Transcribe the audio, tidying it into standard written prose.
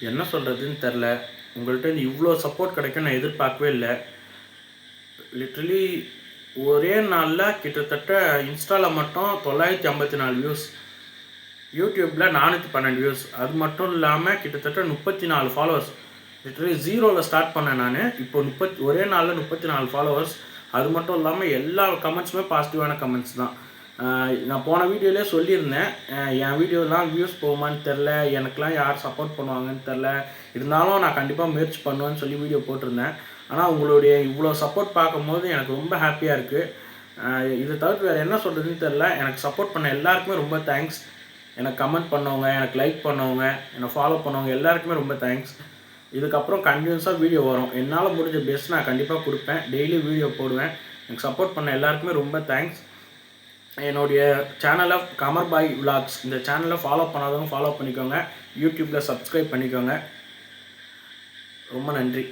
என்ன சொல்கிறதுன்னு தெரில. உங்கள்கிட்ட இவ்வளோ சப்போர்ட் கிடைக்கும் நான் எதிர்பார்க்கவே இல்லை. லிட்ரலி ஒரே நாளில் கிட்டத்தட்ட இன்ஸ்டாவில் மட்டும் 954 வியூஸ், யூடியூப்பில் 412 வியூஸ், அது மட்டும் இல்லாமல் கிட்டத்தட்ட 34 ஃபாலோவர்ஸ். லிட்ரலி ஜீரோவில் ஸ்டார்ட் பண்ணேன் நான். இப்போ ஒரே நாளில் 34 ஃபாலோவர்ஸ். அது மட்டும் இல்லாமல் எல்லா கமெண்ட்ஸுமே பாசிட்டிவான கமெண்ட்ஸ் தான். நான் போன வீடியோவிலே சொல்லியிருந்தேன், என் வீடியோலாம் வியூஸ் போகுமான்னு தெரில, எனக்கெலாம் யார் சப்போர்ட் பண்ணுவாங்கன்னு தெரில, இருந்தாலும் நான் கண்டிப்பாக முயற்சி பண்ணுவேன்னு சொல்லி வீடியோ போட்டிருந்தேன். ஆனால் உங்களுடைய இவ்வளோ சப்போர்ட் பார்க்கும்போது எனக்கு ரொம்ப ஹாப்பியாக இருக்குது. இதை தவிர்த்து வேறு என்ன சொல்கிறதுன்னு தெரில. எனக்கு சப்போர்ட் பண்ண எல்லாருக்குமே ரொம்ப தேங்க்ஸ். எனக்கு கமெண்ட் பண்ணவங்க, எனக்கு லைக் பண்ணவங்க, என்னை ஃபாலோ பண்ணவங்க எல்லாருக்குமே ரொம்ப தேங்க்ஸ். இதுக்கப்புறம் கண்டினியூஸாக வீடியோ வரும். என்னால் முடிஞ்ச பெஸ்ட் நான் கண்டிப்பாக கொடுப்பேன். டெய்லி வீடியோ போடுவேன். எனக்கு சப்போர்ட் பண்ண எல்லாருக்குமே ரொம்ப தேங்க்ஸ். என்னுடைய சேனலை கமர் பாய் விலாக்ஸ், இந்த சேனலை ஃபாலோ பண்ணாதவங்க ஃபாலோ பண்ணிக்கோங்க. யூடியூப்பில் சப்ஸ்கிரைப் பண்ணிக்கோங்க. ரொம்ப நன்றி.